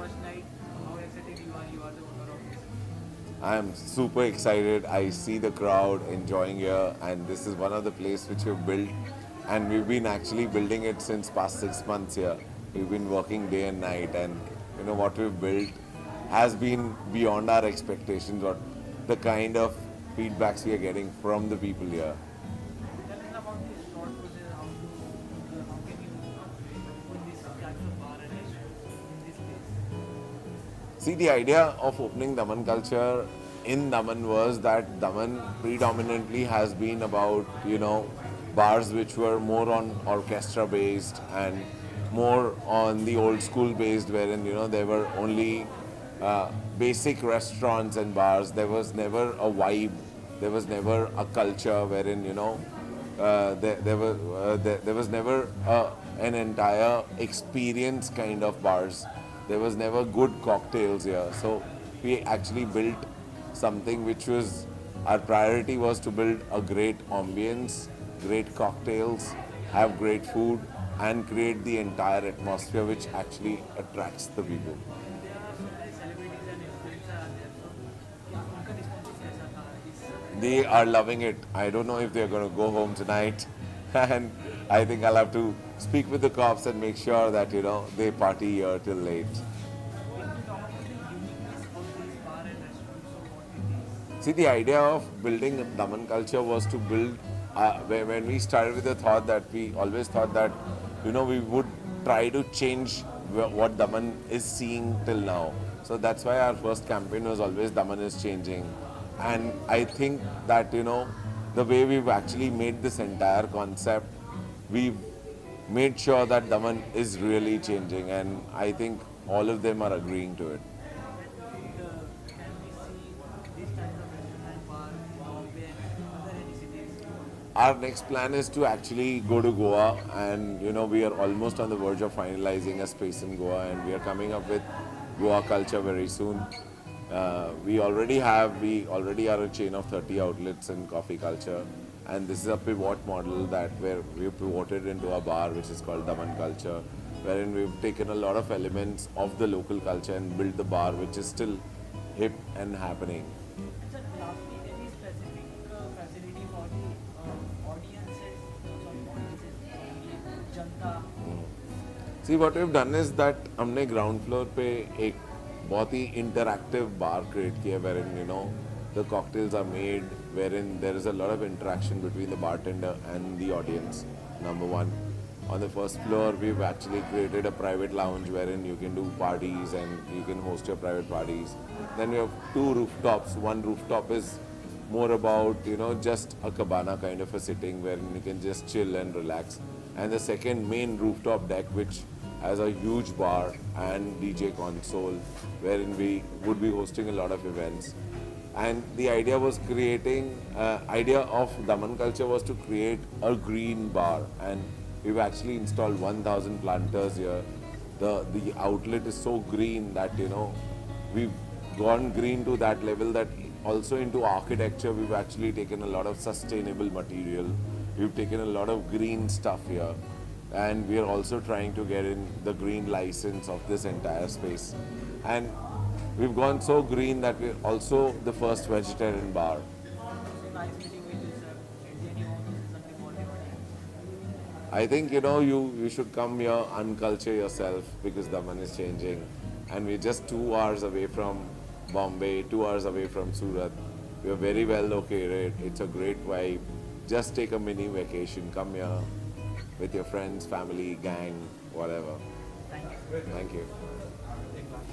first night. How excited you are? You are the owner of this. I am super excited. I see the crowd enjoying here, and this is one of the places which we've built, and we've been actually building it since past 6 months here. We've been working day and night, and what we've built has been beyond our expectations. Or the kind of feedbacks we are getting from the people here. Tell us about the thought process. How can you put this type of bar and restaurant in this place? See, the idea of opening Daman culture in Daman was that Daman predominantly has been about, bars which were more on orchestra based and more on the old school based, wherein, there were only basic restaurants and bars. There was never a vibe, there was never a culture wherein, there was never an entire experience kind of bars. There was never good cocktails here. So we actually built something which was our priority was to build a great ambience, great cocktails, have great food, and create the entire atmosphere which actually attracts the people. And there are so many celebrities and influencers are there. So क्या उनका response कैसा था इस They are loving it. I don't know if they're going to go home tonight. And I think I'll have to speak with the cops and make sure that, they party here till late. when we talk about the uniqueness of this bar and restaurant, so what it is? See, the idea of building Daman culture was to build, when we started with the thought that we always thought that, we would try to change what Daman is seeing till now. So that's why our first campaign was always Daman is changing. And I think that, the way we've actually made this entire concept, we've made sure that Daman is really changing. And I think all of them are agreeing to it. Can we see this type of restaurant and bar in Bombay and other any cities? Our next plan is to actually go to Goa, and we are almost on the verge of finalizing a space in Goa, and we are coming up with Goa culture very soon. We already are a chain of 30 outlets in coffee culture, and this is a pivot model that where we've pivoted into a bar which is called Daman culture, wherein we've taken a lot of elements of the local culture and built the bar which is still hip and happening. And sir, lastly, any specific facility for the audiences, the Janata? See what we've done is that हमने ground floor पे एक बहुत ही interactive बार create किया wherein the cocktails are made, wherein there is a lot of interaction between the bartender and the audience. Number one, on the first floor we've actually created a private lounge wherein you can do parties and you can host your private parties. Then we have two rooftops. One rooftop is more about just a cabana kind of a sitting wherein you can just chill and relax, and the second main rooftop deck which has a huge bar and DJ console wherein we would be hosting a lot of events. And the idea was idea of Daman culture was to create a green bar, and we've actually installed 1,000 planters here. The outlet is so green that we've gone green to that level, that also into architecture we've actually taken a lot of sustainable material. We've taken a lot of green stuff here, and we are also trying to get in the green license of this entire space. And we've gone so green that we're also the first vegetarian bar. So nice meeting with you, sir. And anyone who is on the Bollywood. I think you should come here, unculture yourself, because Daman is changing, and we're just 2 hours away from Bombay, 2 hours away from Surat. We are very well located. It's a great vibe. Just take a mini vacation. Come here with your friends, family, gang, whatever. Thank you. Thank you. एक बात,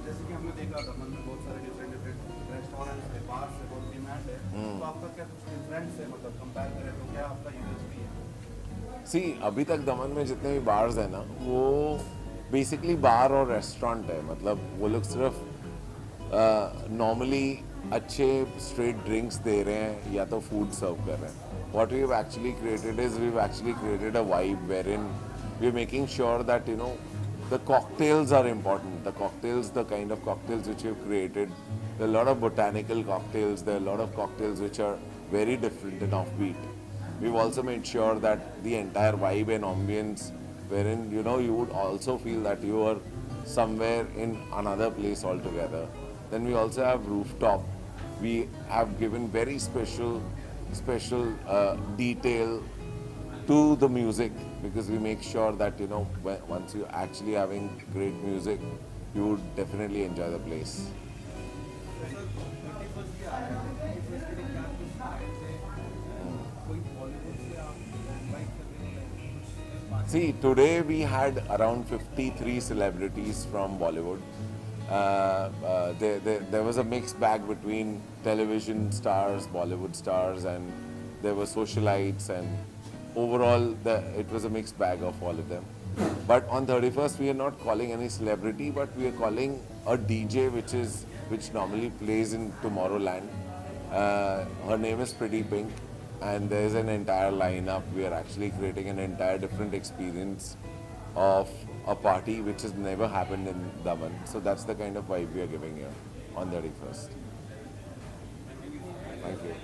जैसे कि हमने देखा दमन में बहुत सारे different different restaurants है, बार्स है, बहुत डिमांड है, तो आपका क्या कुछ डिफरेंट है, मतलब कंपेयर करें तो क्या आपका यूएसपी है? सी अभी तक दमन में जितने भी बार्स हैं ना, वो बेसिकली बार और रेस्टोरेंट है. मतलब वो लोग सिर्फ नॉर्मली अच्छे स्ट्रेट ड्रिंक्स दे रहे हैं या तो फूड सर्व कर रहे हैं. What we've actually created is we've actually created a vibe wherein we're making sure that the cocktails are important. The cocktails, the kind of cocktails which we've created, there are a lot of botanical cocktails. There are a lot of cocktails which are very different and offbeat. We've also made sure that the entire vibe and ambience, wherein you would also feel that you are somewhere in another place altogether. Then we also have rooftop. We have given very special detail to the music because we make sure that once you're actually having great music, you would definitely enjoy the place. Sir 31st के आया है 31st के लिए क्या कुछ plan है कोई बॉलीवुड से आप इनवाइट कर रहे हैं कुछ बात See, today we had around 53 celebrities from Bollywood. There was a mixed bag between television stars, Bollywood stars, and there were socialites, and overall, it was a mixed bag of all of them. But on 31st, we are not calling any celebrity, but we are calling a DJ, which normally plays in Tomorrowland. Her name is Pretty Pink, and there is an entire lineup. We are actually creating an entire different experience of a party which has never happened in Daman. So that's the kind of vibe we are giving here on 31st. Thank you.